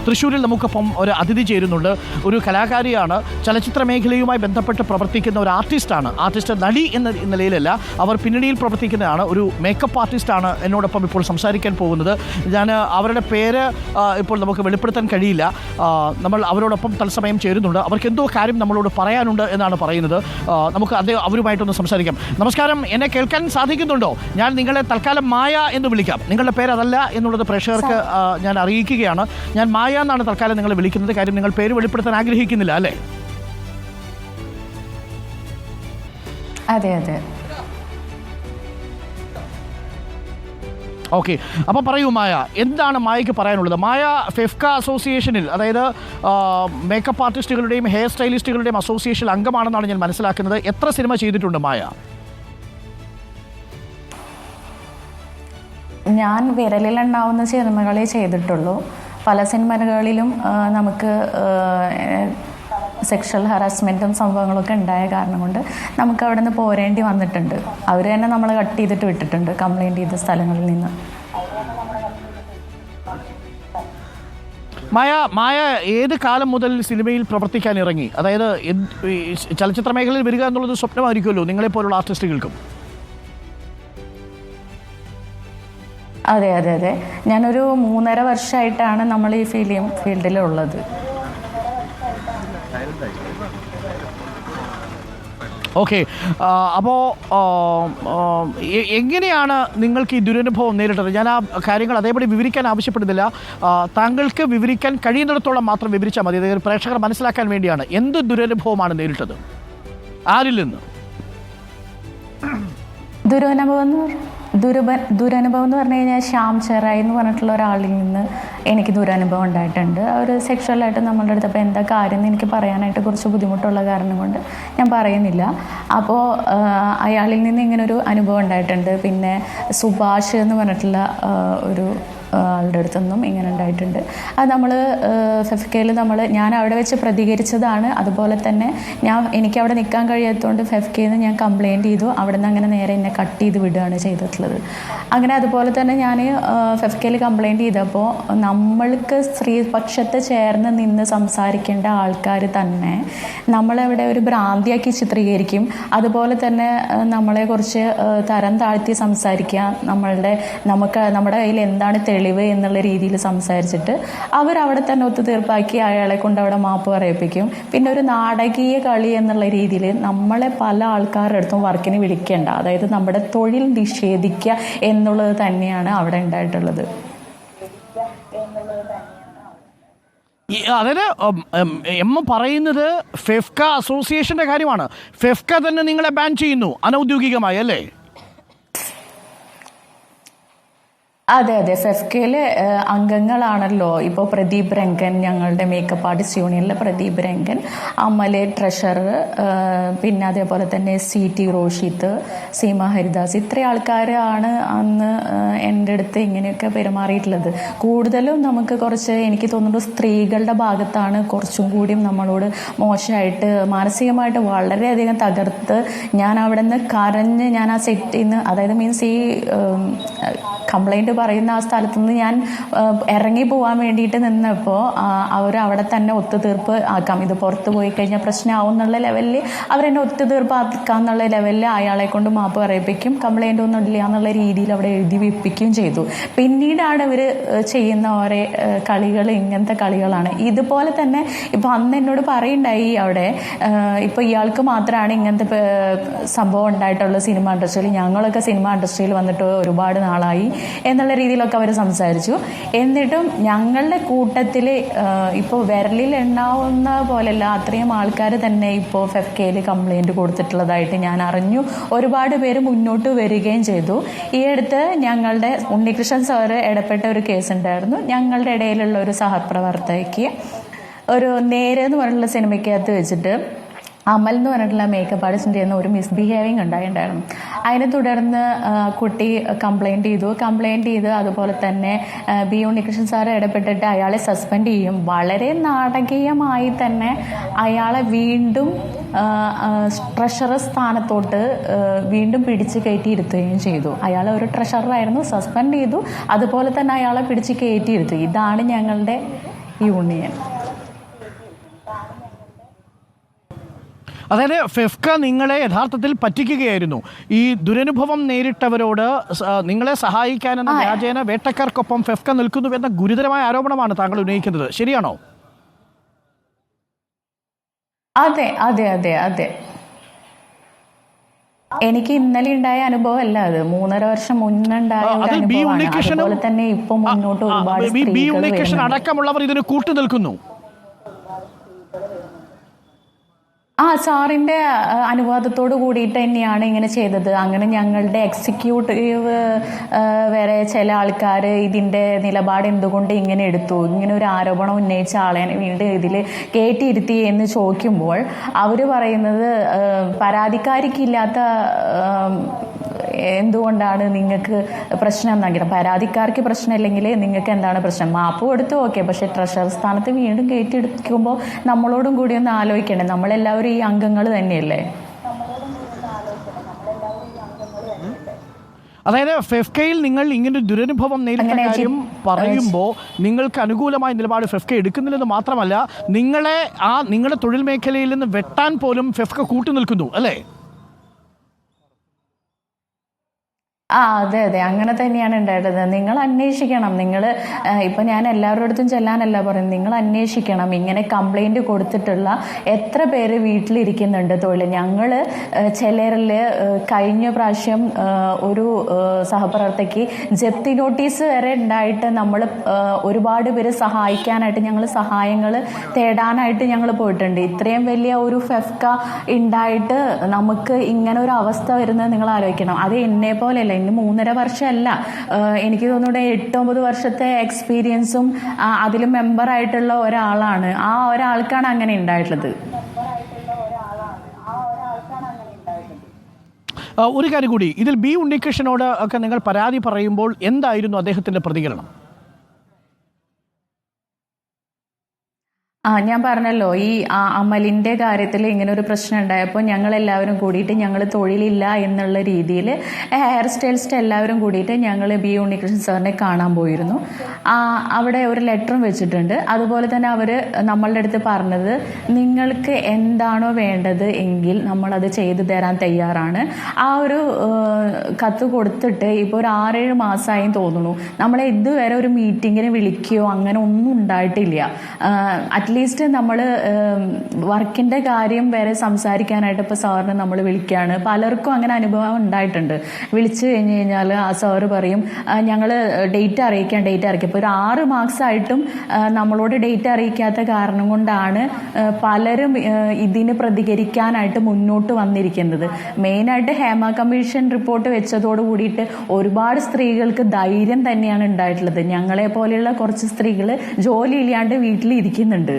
തൃശ്ശൂരിൽ നമുക്കൊപ്പം ഒരു അതിഥി ചേരുന്നുണ്ട്. ഒരു കലാകാരിയാണ്, ചലച്ചിത്ര മേഖലയുമായി ബന്ധപ്പെട്ട് പ്രവർത്തിക്കുന്ന ഒരു ആർട്ടിസ്റ്റ് നടി എന്ന നിലയിലല്ല, അവർ പിന്നണിയിൽ പ്രവർത്തിക്കുന്നതാണ്. ഒരു മേക്കപ്പ് ആർട്ടിസ്റ്റാണ് എന്നോടൊപ്പം ഇപ്പോൾ സംസാരിക്കാൻ പോകുന്നത്. ഞാൻ അവരുടെ പേര് ഇപ്പോൾ നമുക്ക് വെളിപ്പെടുത്താൻ കഴിയില്ല. നമ്മൾ അവരോടൊപ്പം തത്സമയം ചേരുന്നുണ്ട്. അവർക്ക് എന്തോ കാര്യം നമ്മളോട് പറയാനുണ്ട് എന്നാണ് പറയുന്നത്. നമുക്ക് അവരുമായിട്ടൊന്ന് സംസാരിക്കാം. നമസ്കാരം, എന്നെ കേൾക്കാൻ സാധിക്കുന്നുണ്ടോ? ഞാൻ നിങ്ങളെ തൽക്കാലം മായ എന്ന് വിളിക്കാം. നിങ്ങളുടെ പേര് അതല്ല എന്നുള്ളത് പ്രേക്ഷകർക്ക് ഞാൻ അറിയിക്കുകയാണ്. ഞാൻ മായ എന്നാണ് തൽക്കാലം നിങ്ങളെ വിളിക്കുന്നത്. കാര്യം നിങ്ങൾ പേര് വെളിപ്പെടുത്താൻ ആഗ്രഹിക്കുന്നില്ല അല്ലേ? അതെ അതെ. ഓക്കെ, അപ്പോൾ പറയൂ മായ, എന്താണ് മായയ്ക്ക് പറയാനുള്ളത്? മായ ഫെഫ്ക അസോസിയേഷനിൽ, അതായത് മേക്കപ്പ് ആർട്ടിസ്റ്റുകളുടെയും ഹെയർ സ്റ്റൈലിസ്റ്റുകളുടെയും അസോസിയേഷൻ അംഗമാണെന്നാണ് ഞാൻ മനസ്സിലാക്കുന്നത്. എത്ര സിനിമ ചെയ്തിട്ടുണ്ട് മായ? ഞാൻ വിരലിലുണ്ടാവുന്ന സിനിമകളെ ചെയ്തിട്ടുള്ളൂ. പല സിനിമകളിലും നമുക്ക് സെക്ഷൽ ഹറാസ്മെൻറ്റും സംഭവങ്ങളൊക്കെ ഉണ്ടായ കാരണം കൊണ്ട് നമുക്ക് അവിടെ നിന്ന് പോരേണ്ടി വന്നിട്ടുണ്ട്. അവർ തന്നെ നമ്മളെ കട്ട് ചെയ്തിട്ട് വിട്ടിട്ടുണ്ട് കംപ്ലൈൻറ്റ് ചെയ്ത സ്ഥലങ്ങളിൽ നിന്ന്. മായ ഏത് കാലം മുതൽ സിനിമയിൽ പ്രവർത്തിക്കാൻ ഇറങ്ങി? അതായത് ചലച്ചിത്ര മേഖലയിൽ വരിക എന്നുള്ളത് സ്വപ്നമായിരിക്കുമല്ലോ നിങ്ങളെപ്പോലുള്ള ആർട്ടിസ്റ്റുകൾക്കും. അതെ അതെ അതെ. ഞാനൊരു 3.5 വർഷമായിട്ടാണ് നമ്മൾ ഈ ഫീൽഡിലുള്ളത്. ഓക്കെ, അപ്പോൾ എങ്ങനെയാണ് നിങ്ങൾക്ക് ഈ ദുരനുഭവം നേരിട്ടത്? ഞാൻ ആ കാര്യങ്ങൾ അതേപടി വിവരിക്കാൻ ആവശ്യപ്പെടുന്നില്ല. താങ്കൾക്ക് വിവരിക്കാൻ കഴിയുന്നിടത്തോളം മാത്രം വിവരിച്ചാൽ മതി. അതായത് പ്രേക്ഷകർ മനസ്സിലാക്കാൻ വേണ്ടിയാണ്. എന്ത് ദുരനുഭവമാണ് നേരിട്ടത്? ആരിൽ നിന്ന്? ദുരനുഭവം എന്ന് പറഞ്ഞു കഴിഞ്ഞാൽ ശ്യാം ചെറായി എന്ന് പറഞ്ഞിട്ടുള്ള ഒരാളിൽ നിന്ന് എനിക്ക് ദുരനുഭവം ഉണ്ടായിട്ടുണ്ട്. അവർ സെക്ഷുവലായിട്ട് നമ്മളുടെ അടുത്തപ്പോൾ എന്താ കാര്യം എന്ന് എനിക്ക് പറയാനായിട്ട് കുറച്ച് ബുദ്ധിമുട്ടുള്ള കാരണം കൊണ്ട് ഞാൻ പറയുന്നില്ല. അപ്പോൾ അയാളിൽ നിന്ന് ഇങ്ങനൊരു അനുഭവം ഉണ്ടായിട്ടുണ്ട്. പിന്നെ സുഭാഷ് എന്ന് പറഞ്ഞിട്ടുള്ള ഒരു ആളുടെ അടുത്തൊന്നും ഇങ്ങനെ ഉണ്ടായിട്ടുണ്ട്. അത് നമ്മൾ ഫെഫ്കയിൽ ഞാൻ അവിടെ വെച്ച് പ്രതികരിച്ചതാണ്. അതുപോലെ തന്നെ എനിക്കവിടെ നിൽക്കാൻ കഴിയാത്തതുകൊണ്ട് ഫെഫ്കയിൽ നിന്ന് ഞാൻ കംപ്ലയിൻറ്റ് ചെയ്തു. അവിടെ നിന്ന് അങ്ങനെ നേരെ എന്നെ കട്ട് ചെയ്ത് വിടുകയാണ് ചെയ്തിട്ടുള്ളത്. അങ്ങനെ അതുപോലെ തന്നെ ഞാൻ ഫെഫ്കയിൽ കംപ്ലയിൻറ്റ് ചെയ്തപ്പോൾ നമ്മൾക്ക് സ്ത്രീപക്ഷത്ത് ചേർന്ന് നിന്ന് സംസാരിക്കേണ്ട ആൾക്കാർ തന്നെ നമ്മളവിടെ ഒരു ഭ്രാന്തിയാക്കി ചിത്രീകരിക്കും. അതുപോലെ തന്നെ നമ്മളെക്കുറിച്ച് തരം താഴ്ത്തി സംസാരിക്കുക, നമ്മുടെ കയ്യിൽ എന്താണ് തെളിവ് എന്നുള്ള രീതിയിൽ സംസാരിച്ചിട്ട് അവരവിടെ തന്നെ ഒത്തുതീർപ്പാക്കി അയാളെ കൊണ്ട് അവിടെ മാപ്പ് പറയിപ്പിക്കും. പിന്നെ ഒരു നാടകീയ കളി എന്നുള്ള രീതിയിൽ നമ്മളെ പല ആൾക്കാരുടെ അടുത്തും വർക്കിന് വിളിക്കേണ്ട, അതായത് നമ്മുടെ തൊഴിൽ നിഷേധിക്കുക എന്നുള്ളത് തന്നെയാണ് അവിടെ ഉണ്ടായിട്ടുള്ളത്. അതായത് പറയുന്നത് ഫെഫ്ക അസോസിയേഷന്റെ കാര്യമാണ്. ഫെഫ്ക തന്നെ നിങ്ങളെ ബാൻ ചെയ്യുന്നു അനൗദ്യോഗികമായി അല്ലേ? അതെ അതെ. ഫെഫ്കയിലെ അംഗങ്ങളാണല്ലോ ഇപ്പോൾ പ്രദീപ് രംഗൻ, ഞങ്ങളുടെ മേക്കപ്പ് ആർട്ടിസ്റ്റ് യൂണിയനിലെ പ്രദീപ് രംഗൻ, അമലെ ട്രഷറർ, പിന്നെ അതേപോലെ തന്നെ CT റോഷിത്ത്, സീമ ഹരിദാസ്, ഇത്രയും ആൾക്കാരാണ് അന്ന് എൻ്റെ അടുത്ത് ഇങ്ങനെയൊക്കെ പെരുമാറിയിട്ടുള്ളത്. കൂടുതലും നമുക്ക് കുറച്ച് എനിക്ക് തോന്നുന്നു സ്ത്രീകളുടെ ഭാഗത്താണ് കുറച്ചും കൂടിയും നമ്മളോട് മോശമായിട്ട് മാനസികമായിട്ട് വളരെയധികം തകർത്ത് ഞാൻ അവിടെ നിന്ന് കരഞ്ഞ് ഞാൻ ആ സെറ്റിൽ നിന്ന്, അതായത് മീൻസ് ഈ കംപ്ലൈൻറ്റ് പറയുന്ന ആ സ്ഥലത്തുനിന്ന് ഞാൻ ഇറങ്ങി പോകാൻ വേണ്ടിയിട്ട് നിന്നപ്പോൾ അവർ അവിടെ തന്നെ ഒത്തുതീർപ്പ് ആക്കാം, ഇത് പുറത്ത് പോയി കഴിഞ്ഞാൽ പ്രശ്നമാവും എന്നുള്ള ലെവലിൽ അവരെന്നെ ഒത്തുതീർപ്പ് ആക്കാം എന്നുള്ള ലെവലിൽ അയാളെ കൊണ്ട് മാപ്പ് പറയിപ്പിക്കും, കംപ്ലൈൻ്റ് ഒന്നും ഇല്ല എന്നുള്ള രീതിയിൽ അവിടെ എഴുതി വെപ്പിക്കുകയും ചെയ്തു. പിന്നീടാണ് ഇവർ ചെയ്യുന്ന ഓരോ കളികൾ ഇങ്ങനത്തെ കളികളാണ്. ഇതുപോലെ തന്നെ ഇപ്പോൾ അന്ന് എന്നോട് പറയുണ്ടായി അവിടെ ഇപ്പോൾ ഇയാൾക്ക് മാത്രമാണ് ഇങ്ങനത്തെ സംഭവം ഉണ്ടായിട്ടുള്ള സിനിമ ഇൻഡസ്ട്രിയിൽ, ഞങ്ങളൊക്കെ സിനിമ ഇൻഡസ്ട്രിയിൽ വന്നിട്ട് ഒരുപാട് നാളായി എന്നുള്ള രീതിയിലൊക്കെ അവർ സംസാരിച്ചു. എന്നിട്ടും ഞങ്ങളുടെ കൂട്ടത്തിൽ ഇപ്പോൾ വിരലിൽ എണ്ണാവുന്ന പോലെയല്ല അത്രയും ആൾക്കാർ തന്നെ ഇപ്പോൾ ഫെഫ്കയിൽ കംപ്ലൈൻറ്റ് കൊടുത്തിട്ടുള്ളതായിട്ട് ഞാൻ അറിഞ്ഞു. ഒരുപാട് പേര് മുന്നോട്ട് വരികയും ചെയ്തു. ഈ അടുത്ത് ഞങ്ങളുടെ ഉണ്ണികൃഷ്ണൻ സാറ് ഇടപെട്ട ഒരു കേസ് ഉണ്ടായിരുന്നു. ഞങ്ങളുടെ ഇടയിലുള്ള ഒരു സഹപ്രവർത്തകയ്ക്ക് ഒരു നേരെ എന്ന് പറഞ്ഞിട്ടുള്ള സിനിമയ്ക്കകത്ത് വെച്ചിട്ട് അമൽ എന്ന് പറഞ്ഞിട്ടുള്ള മേക്കപ്പ് ആർട്ടിസ്റ്റിൻ്റെ ഒരു മിസ്ബിഹേവിങ് ഉണ്ടായിട്ടുണ്ടായിരുന്നു. അതിനെ തുടർന്ന് കുട്ടി കംപ്ലൈൻറ്റ് ചെയ്ത് അതുപോലെ തന്നെ ബി ഉണ്ണികൃഷ്ണൻ സാറ് ഇടപെട്ടിട്ട് അയാളെ സസ്പെൻഡ് ചെയ്യും. വളരെ നാടകീയമായി തന്നെ അയാളെ വീണ്ടും ട്രഷറർ സ്ഥാനത്തോട്ട് വീണ്ടും പിടിച്ച് കയറ്റിയിരുത്തുകയും ചെയ്തു. അയാൾ ഒരു ട്രഷററായിരുന്നു, സസ്പെൻഡ് ചെയ്തു, അതുപോലെ തന്നെ അയാളെ പിടിച്ച് കയറ്റിയിരുത്തു. ഇതാണ് ഞങ്ങളുടെ യൂണിയൻ. അതായത് ഫെഫ്ക നിങ്ങളെ യഥാർത്ഥത്തിൽ പറ്റിക്കുകയായിരുന്നു. ഈ ദുരനുഭവം നേരിട്ടവരോട് നിങ്ങളെ സഹായിക്കാനെന്ന വ്യാജേന വേട്ടക്കാർക്കൊപ്പം ഫെഫ്ക നിൽക്കുന്നുവെന്ന ഗുരുതരമായ ആരോപണമാണ് താങ്കൾ ഉന്നയിക്കുന്നത്. ശരിയാണോ? അതെ അതെ അതെ അതെ. എനിക്ക് ഇന്നലെ ഉണ്ടായ അനുഭവമല്ല, അത് 3.5 വർഷം മുന്നുണ്ടായ അനുഭവമാണ്. അതുപോലെ തന്നെ ഇപ്പൊ മുന്നോട്ട് ഒരുപാട് അടക്കമുള്ളവർ ഇതിന് കൂട്ടുനിൽക്കുന്നു. സാറിന്റെ അനുവാദത്തോട് കൂടിയിട്ട് തന്നെയാണ് ഇങ്ങനെ ചെയ്തത്. അങ്ങനെ ഞങ്ങളുടെ എക്സിക്യൂട്ടീവ് വരെ ചില ആൾക്കാർ ഇതിന്റെ നിലപാട് എന്തുകൊണ്ട് ഇങ്ങനെ എടുത്തു, ഇങ്ങനെ ഒരു ആരോപണം ഉന്നയിച്ച ആളെ വീണ്ടും ഇതിൽ കയറ്റിയിരുത്തി എന്ന് ചോദിക്കുമ്പോൾ അവർ പറയുന്നത് പരാതിക്കാരിക്കില്ലാത്ത എന്തുകൊണ്ടാണ് നിങ്ങൾക്ക് പ്രശ്നം എന്നാക്കിയത്, പരാതിക്കാർക്ക് പ്രശ്നമില്ലെങ്കിൽ നിങ്ങൾക്ക് എന്താണ് പ്രശ്നം, മാപ്പ് കൊടുത്തു ഓക്കെ, പക്ഷെ ട്രഷറർ സ്ഥാനത്ത് വീണ്ടും കയറ്റിയെടുക്കുമ്പോൾ നമ്മളോടും കൂടി ഒന്ന് ആലോചിക്കണ്ടേ, നമ്മളെല്ലാവരും ഈ അംഗങ്ങൾ തന്നെയല്ലേ. അതായത് ഫെഫ്കയിൽ നിങ്ങൾ ഇങ്ങനെ ദുരനുഭവം നേരിട്ട കാര്യം പറയുമ്പോൾ നിങ്ങൾക്ക് അനുകൂലമായ നിലപാട് ഫെഫ്ക എടുക്കുന്നില്ലെന്ന് മാത്രമല്ല, നിങ്ങളുടെ തൊഴിൽ മേഖലയിൽ നിന്ന് വെട്ടാൻ പോലും ഫെഫ്ക കൂട്ടുനിൽക്കുന്നു അല്ലേ? അതെ അതെ, അങ്ങനെ തന്നെയാണ് ഉണ്ടായിരുന്നത്. നിങ്ങൾ അന്വേഷിക്കണം. നിങ്ങൾ ഇപ്പൊ ഞാൻ എല്ലാവരുടെ അടുത്തും ചെല്ലാനല്ല പറയുന്നത്, നിങ്ങൾ അന്വേഷിക്കണം. ഇങ്ങനെ കംപ്ലൈന്റ് കൊടുത്തിട്ടുള്ള എത്ര പേര് വീട്ടിലിരിക്കുന്നുണ്ട് തൊഴിൽ. ഞങ്ങൾ ചിലരിൽ കഴിഞ്ഞ പ്രാവശ്യം ഒരു സഹപ്രവർത്തകയ്ക്ക് ജപ്തി നോട്ടീസ് വരെ ഉണ്ടായിട്ട് നമ്മൾ ഒരുപാട് പേര് സഹായിക്കാനായിട്ട് ഞങ്ങൾ സഹായങ്ങൾ തേടാനായിട്ട് ഞങ്ങൾ പോയിട്ടുണ്ട്. ഇത്രയും വലിയ ഒരു ഫെഫ്ക ഉണ്ടായിട്ട് നമുക്ക് ഇങ്ങനെ ഒരു അവസ്ഥ വരുന്നത് നിങ്ങൾ ആലോചിക്കണം. അത് എന്നെ പോലെയല്ല, ഇന്ന് 3.5 വർഷമല്ല, എനിക്ക് തോന്നുന്നു 8-9 വർഷത്തെ എക്സ്പീരിയൻസും അതിൽ മെമ്പറായിട്ടുള്ള ഒരാളാണ്. ആ ഒരാൾക്കാണ് അങ്ങനെ ഉണ്ടായിട്ടുള്ളത്. ഒരു കാര്യം കൂടി, ഇതിൽ ബി ഉണ്ണികൃഷ്ണനോട് ഒക്കെ നിങ്ങൾ പരാതി പറയുമ്പോൾ എന്തായിരുന്നു അദ്ദേഹത്തിന്റെ പ്രതികരണം? ഞാൻ പറഞ്ഞല്ലോ, ഈ അമലിന്റെ കാര്യത്തിൽ ഇങ്ങനെ ഒരു പ്രശ്നം ഉണ്ടായപ്പോൾ ഞങ്ങൾ എല്ലാവരും കൂടിയിട്ട്, ഞങ്ങൾ തൊഴിലില്ല എന്നുള്ള രീതിയിൽ ഹെയർ സ്റ്റൈലിസ്റ്റ് എല്ലാവരും കൂടിയിട്ട് ഞങ്ങൾ ബി ഉണ്ണികൃഷ്ണൻ സാറിനെ കാണാൻ പോയിരുന്നു. അവിടെ ഒരു ലെറ്ററും വെച്ചിട്ടുണ്ട്. അതുപോലെ തന്നെ അവർ നമ്മളുടെ അടുത്ത് പറഞ്ഞത്, നിങ്ങൾക്ക് എന്താണോ വേണ്ടത് എങ്കിൽ നമ്മളത് ചെയ്തു തരാൻ തയ്യാറാണ്. ആ ഒരു കത്ത് കൊടുത്തിട്ട് ഇപ്പോൾ ഒരു 6-7 മാസമായി തോന്നുന്നു. നമ്മളെ ഇതുവരെ ഒരു മീറ്റിങ്ങിന് വിളിക്കുകയോ അങ്ങനെ ഒന്നും ഉണ്ടായിട്ടില്ല. അറ്റ്ലീസ്റ്റ് നമ്മൾ വർക്കിന്റെ കാര്യം വരെ സംസാരിക്കാനായിട്ട് ഇപ്പോൾ സാറിന് നമ്മൾ വിളിക്കുകയാണ്. പലർക്കും അങ്ങനെ അനുഭവം ഉണ്ടായിട്ടുണ്ട്. വിളിച്ചു കഴിഞ്ഞ് കഴിഞ്ഞാൽ ആ സാറ് പറയും ഞങ്ങൾ ഡേറ്റ് അറിയിക്കാം. ഇപ്പോൾ ഒരു 6 മാസമായിട്ടും നമ്മളോട് ഡേറ്റ് അറിയിക്കാത്ത കാരണം കൊണ്ടാണ് പലരും ഇതിന് പ്രതികരിക്കാനായിട്ട് മുന്നോട്ട് വന്നിരിക്കുന്നത്. മെയിനായിട്ട് ഹേമ കമ്മീഷൻ റിപ്പോർട്ട് വെച്ചതോട് കൂടിയിട്ട് ഒരുപാട് സ്ത്രീകൾക്ക് ധൈര്യം തന്നെയാണ് ഉണ്ടായിട്ടുള്ളത്. ഞങ്ങളെ പോലെയുള്ള കുറച്ച് സ്ത്രീകൾ ജോലി ഇല്ലാണ്ട് വീട്ടിലിരിക്കുന്നുണ്ട്.